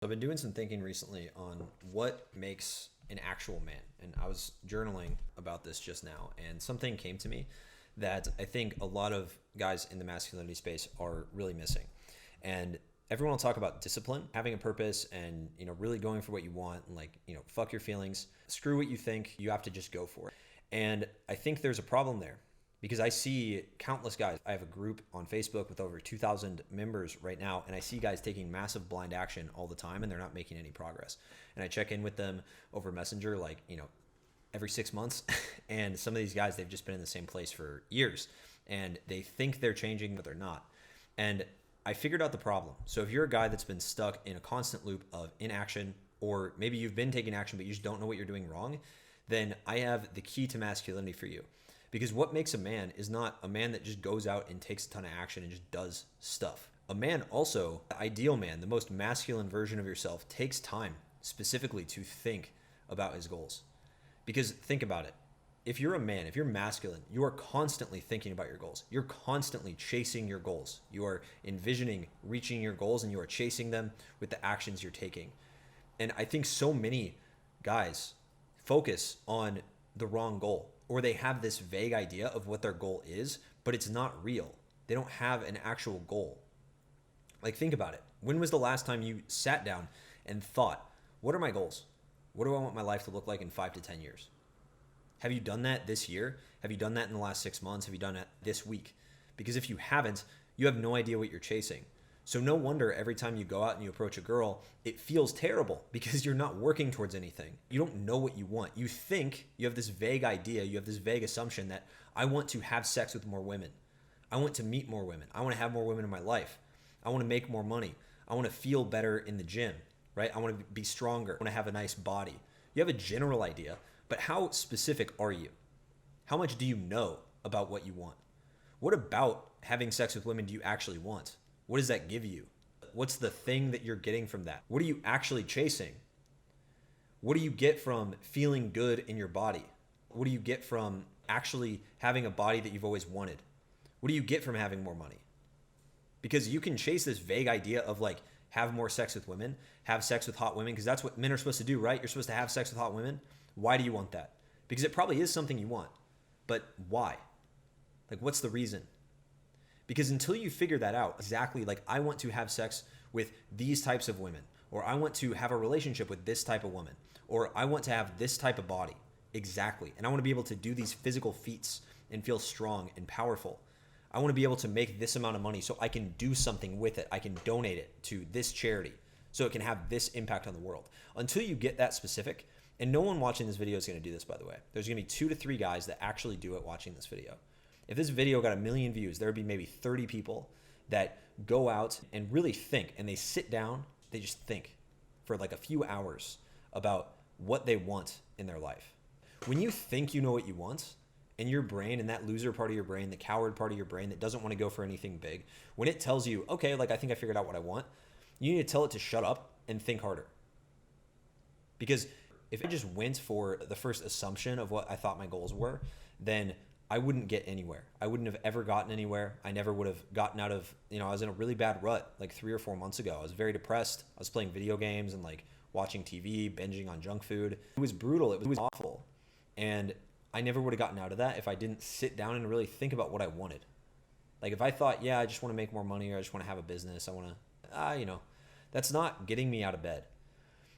I've been doing some thinking recently on what makes an actual man. And I was journaling about this just now, and something came to me that I think a lot of guys in the masculinity space are really missing. And everyone will talk about discipline, having a purpose, and really going for what you want, and fuck your feelings, screw what you think, you have to just go for it. And I think there's a problem there because I see countless guys. I have a group on Facebook with over 2,000 members right now, and I see guys taking massive blind action all the time, and they're not making any progress. And I check in with them over Messenger, every 6 months. And some of these guys, they've just been in the same place for years, and they think they're changing, but they're not. And I figured out the problem. So if you're a guy that's been stuck in a constant loop of inaction, or maybe you've been taking action, but you just don't know what you're doing wrong, then I have the key to masculinity for you. Because what makes a man is not a man that just goes out and takes a ton of action and just does stuff. A man also, the ideal man, the most masculine version of yourself, takes time specifically to think about his goals. Because think about it. If you're a man, if you're masculine, you are constantly thinking about your goals. You're constantly chasing your goals. You are envisioning reaching your goals, and you are chasing them with the actions you're taking. And I think so many guys focus on the wrong goal, or they have this vague idea of what their goal is, but it's not real. They don't have an actual goal. Think about it. When was the last time you sat down and thought, what are my goals? What do I want my life to look like in 5 to 10 years? Have you done that this year? Have you done that in the last 6 months? Have you done it this week? Because if you haven't, you have no idea what you're chasing. So no wonder every time you go out and you approach a girl, it feels terrible because you're not working towards anything. You don't know what you want. You think you have this vague idea, you have this vague assumption that I want to have sex with more women. I want to meet more women. I want to have more women in my life. I want to make more money. I want to feel better in the gym, right? I want to be stronger. I want to have a nice body. You have a general idea, but how specific are you? How much do you know about what you want? What about having sex with women do you actually want? What does that give you? What's the thing that you're getting from that? What are you actually chasing? What do you get from feeling good in your body? What do you get from actually having a body that you've always wanted? What do you get from having more money? Because you can chase this vague idea of have more sex with women, have sex with hot women, because that's what men are supposed to do, right? You're supposed to have sex with hot women. Why do you want that? Because it probably is something you want, but why? What's the reason? Because until you figure that out exactly, I want to have sex with these types of women, or I want to have a relationship with this type of woman, or I want to have this type of body, exactly. And I want to be able to do these physical feats and feel strong and powerful. I want to be able to make this amount of money so I can do something with it. I can donate it to this charity so it can have this impact on the world. Until you get that specific, and no one watching this video is going to do this, by the way. There's going to be 2 to 3 guys that actually do it watching this video. If this video got 1 million views, there would be maybe 30 people that go out and really think, and they sit down, they just think for a few hours about what they want in their life. When you think you know what you want, and your brain, and that loser part of your brain, the coward part of your brain that doesn't want to go for anything big, when it tells you, okay, I think I figured out what I want, you need to tell it to shut up and think harder. Because if I just went for the first assumption of what I thought my goals were, then I wouldn't get anywhere. I wouldn't have ever gotten anywhere. I never would have gotten out of, I was in a really bad rut 3 or 4 months ago. I was very depressed. I was playing video games and watching TV, binging on junk food. It was brutal. It was awful. And I never would have gotten out of that if I didn't sit down and really think about what I wanted. If I thought, yeah, I just want to make more money, or I just want to have a business, I want to, that's not getting me out of bed.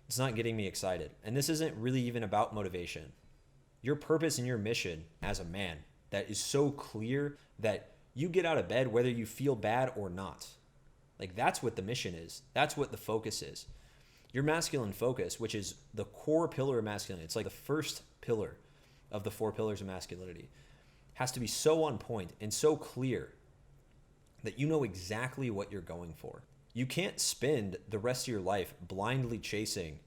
It's not getting me excited. And this isn't really even about motivation. Your purpose and your mission as a man that is so clear that you get out of bed whether you feel bad or not. That's what the mission is. That's what the focus is. Your masculine focus, which is the core pillar of masculinity, it's the first pillar of the 4 pillars of masculinity, has to be so on point and so clear that you know exactly what you're going for. You can't spend the rest of your life blindly chasing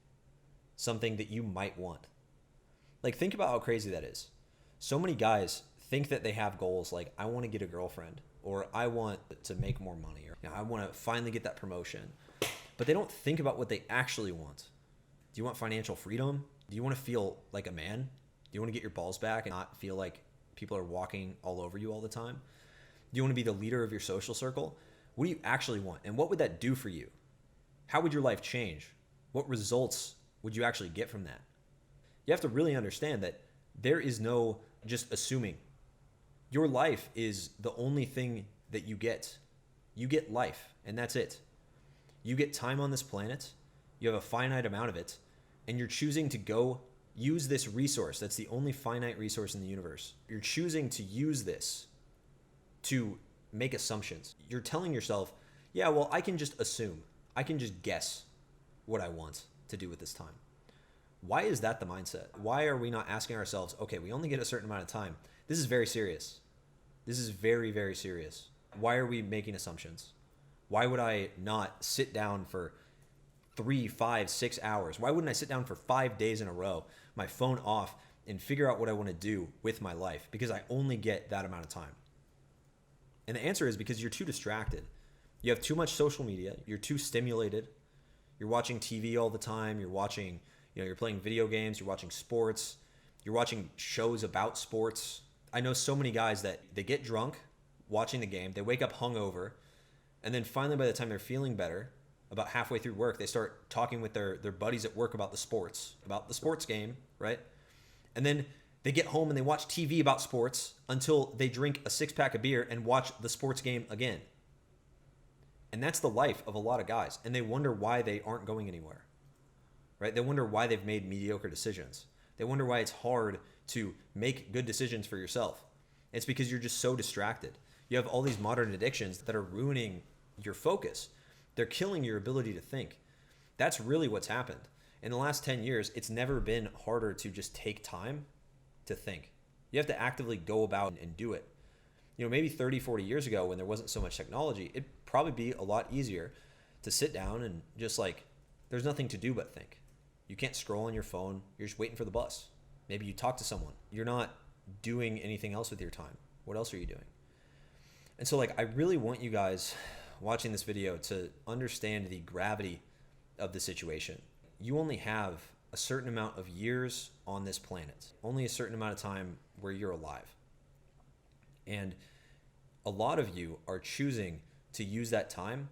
something that you might want. Think about how crazy that is. So many guys think that they have goals I want to get a girlfriend, or I want to make more money, or I want to finally get that promotion. But they don't think about what they actually want. Do you want financial freedom? Do you want to feel like a man? Do you want to get your balls back and not feel like people are walking all over you all the time? Do you want to be the leader of your social circle? What do you actually want? And what would that do for you? How would your life change? What results would you actually get from that? You have to really understand that there is no just assuming. Your life is the only thing that you get. You get life, and that's it. You get time on this planet, you have a finite amount of it, and you're choosing to go use this resource that's the only finite resource in the universe. You're choosing to use this to make assumptions. You're telling yourself, yeah, well, I can just assume. I can just guess what I want to do with this time. Why is that the mindset? Why are we not asking ourselves, okay, we only get a certain amount of time. This is very serious. This is very, very serious. Why are we making assumptions? Why would I not sit down for 3, 5, 6 hours? Why wouldn't I sit down for 5 days in a row, my phone off, and figure out what I want to do with my life? Because I only get that amount of time. And the answer is because you're too distracted. You have too much social media. You're too stimulated. You're watching TV all the time. You're watching, you're playing video games. You're watching sports. You're watching shows about sports. I know so many guys that they get drunk watching the game. They wake up hungover. And then finally, by the time they're feeling better, about halfway through work, they start talking with their buddies at work about the sports game, right? And then they get home and they watch TV about sports until they drink a 6-pack of beer and watch the sports game again. And that's the life of a lot of guys. And they wonder why they aren't going anywhere, right? They wonder why they've made mediocre decisions. They wonder why it's hard to make good decisions for yourself. It's because you're just so distracted. You have all these modern addictions that are ruining your focus. They're killing your ability to think. That's really what's happened. In the last 10 years, it's never been harder to just take time to think. You have to actively go about and do it. Maybe 30, 40 years ago when there wasn't so much technology, it'd probably be a lot easier to sit down and just there's nothing to do but think. You can't scroll on your phone. You're just waiting for the bus. Maybe you talk to someone. You're not doing anything else with your time. What else are you doing? And so I really want you guys watching this video to understand the gravity of the situation. You only have a certain amount of years on this planet, only a certain amount of time where you're alive. And a lot of you are choosing to use that time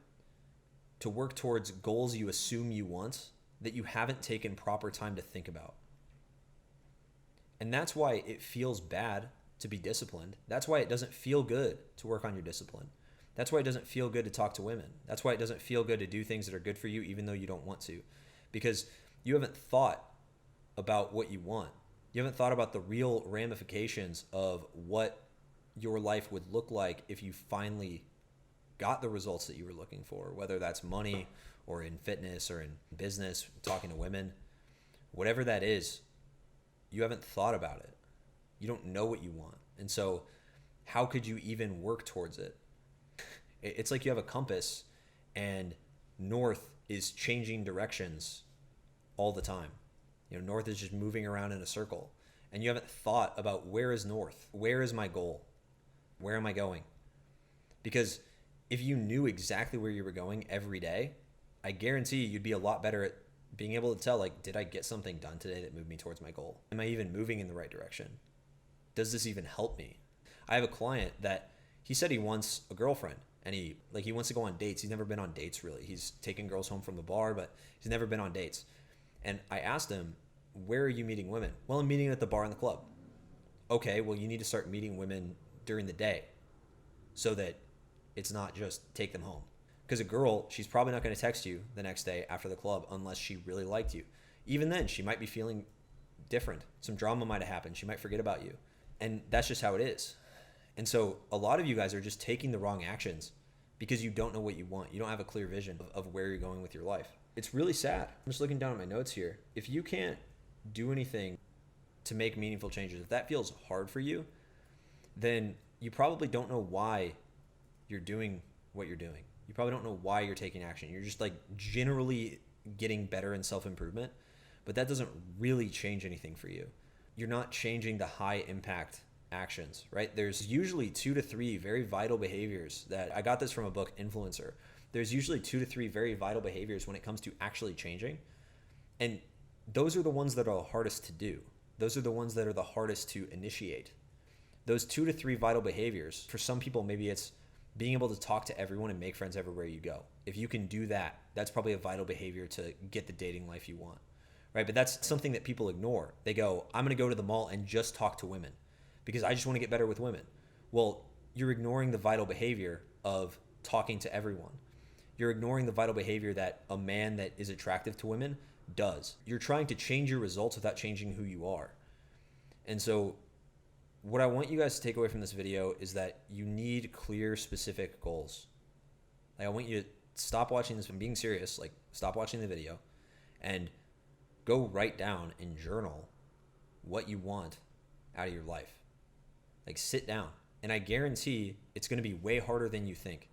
to work towards goals you assume you want that you haven't taken proper time to think about. And that's why it feels bad to be disciplined. That's why it doesn't feel good to work on your discipline. That's why it doesn't feel good to talk to women. That's why it doesn't feel good to do things that are good for you even though you don't want to. Because you haven't thought about what you want. You haven't thought about the real ramifications of what your life would look like if you finally got the results that you were looking for, whether that's money or in fitness or in business, talking to women, whatever that is, you haven't thought about it. You don't know what you want. And so how could you even work towards it? It's like you have a compass and north is changing directions all the time. North is just moving around in a circle and you haven't thought about where is north? Where is my goal? Where am I going? Because if you knew exactly where you were going every day, I guarantee you'd be a lot better at being able to tell, did I get something done today that moved me towards my goal? Am I even moving in the right direction? Does this even help me? I have a client that he said he wants a girlfriend and he wants to go on dates. He's never been on dates really. He's taken girls home from the bar, but he's never been on dates. And I asked him, where are you meeting women? Well, I'm meeting at the bar and the club. Okay, well, you need to start meeting women during the day so that it's not just take them home. Because a girl, she's probably not going to text you the next day after the club unless she really liked you. Even then, she might be feeling different. Some drama might have happened. She might forget about you. And that's just how it is. And so a lot of you guys are just taking the wrong actions because you don't know what you want. You don't have a clear vision of where you're going with your life. It's really sad. I'm just looking down at my notes here. If you can't do anything to make meaningful changes, if that feels hard for you, then you probably don't know why you're doing what you're doing. You probably don't know why you're taking action. You're just generally getting better in self-improvement, but that doesn't really change anything for you. You're not changing the high impact actions, right? There's usually 2 to 3 very vital behaviors that I got this from a book, Influencer. There's usually 2 to 3 very vital behaviors when it comes to actually changing. And those are the ones that are the hardest to do. Those are the ones that are the hardest to initiate. Those 2 to 3 vital behaviors, for some people, maybe it's being able to talk to everyone and make friends everywhere you go. If you can do that, that's probably a vital behavior to get the dating life you want, right? But that's something that people ignore. They go, I'm going to go to the mall and just talk to women because I just want to get better with women. Well, you're ignoring the vital behavior of talking to everyone. You're ignoring the vital behavior that a man that is attractive to women does. You're trying to change your results without changing who you are. And so what I want you guys to take away from this video is that you need clear, specific goals. Like, I want you to stop watching this and being serious, like stop watching the video and go write down and journal what you want out of your life. Like, sit down. And I guarantee it's going to be way harder than you think.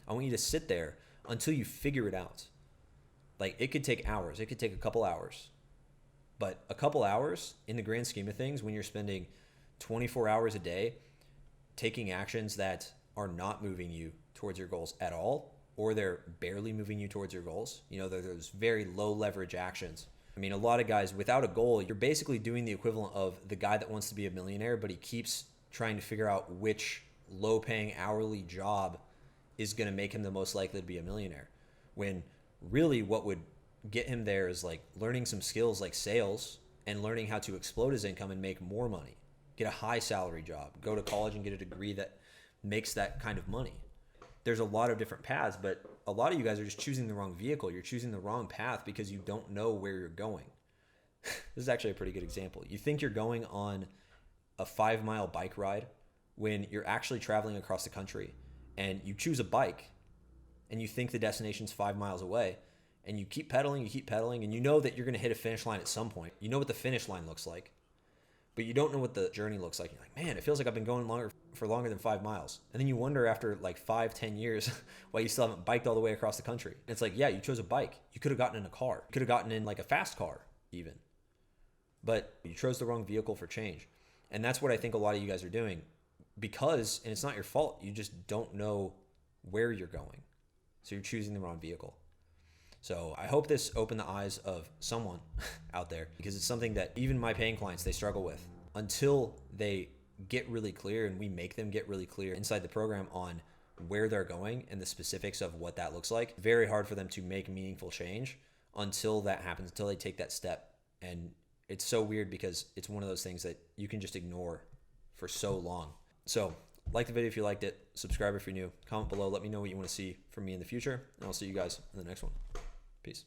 I want you to sit there until you figure it out. Like, it could take hours. It could take a couple hours. But a couple hours in the grand scheme of things, when you're spending 24 hours a day taking actions that are not moving you towards your goals at all, or they're barely moving you towards your goals, you know, there's very low leverage actions. I mean, a lot of guys without a goal, you're basically doing the equivalent of the guy that wants to be a millionaire, but he keeps trying to figure out which low paying hourly job is going to make him the most likely to be a millionaire, when really what would get him there is like learning some skills like sales and learning how to explode his income and make more money, get a high salary job, go to college and get a degree that makes that kind of money. There's a lot of different paths, but a lot of you guys are just choosing the wrong vehicle. You're choosing the wrong path because you don't know where you're going. This is actually a pretty good example. You think you're going on a 5-mile bike ride when you're actually traveling across the country, and you choose a bike and you think the destination's 5 miles away, and you keep pedaling, and you know that you're going to hit a finish line at some point. You know what the finish line looks like, but you don't know what the journey looks like. You're like, man, it feels like I've been going for longer than 5 miles. And then you wonder after like 5-10 years why you still haven't biked all the way across the country. And it's like, yeah, you chose a bike. You could have gotten in a car. You could have gotten in like a fast car even. But you chose the wrong vehicle for change. And that's what I think a lot of you guys are doing, because, and it's not your fault, you just don't know where you're going. So you're choosing the wrong vehicle. So I hope this opened the eyes of someone out there, because it's something that even my paying clients, they struggle with until they get really clear, and we make them get really clear inside the program on where they're going and the specifics of what that looks like. Very hard for them to make meaningful change until that happens, until they take that step. And it's so weird because it's one of those things that you can just ignore for so long. So like the video if you liked it, subscribe if you're new, comment below, let me know what you want to see from me in the future, and I'll see you guys in the next one. Peace.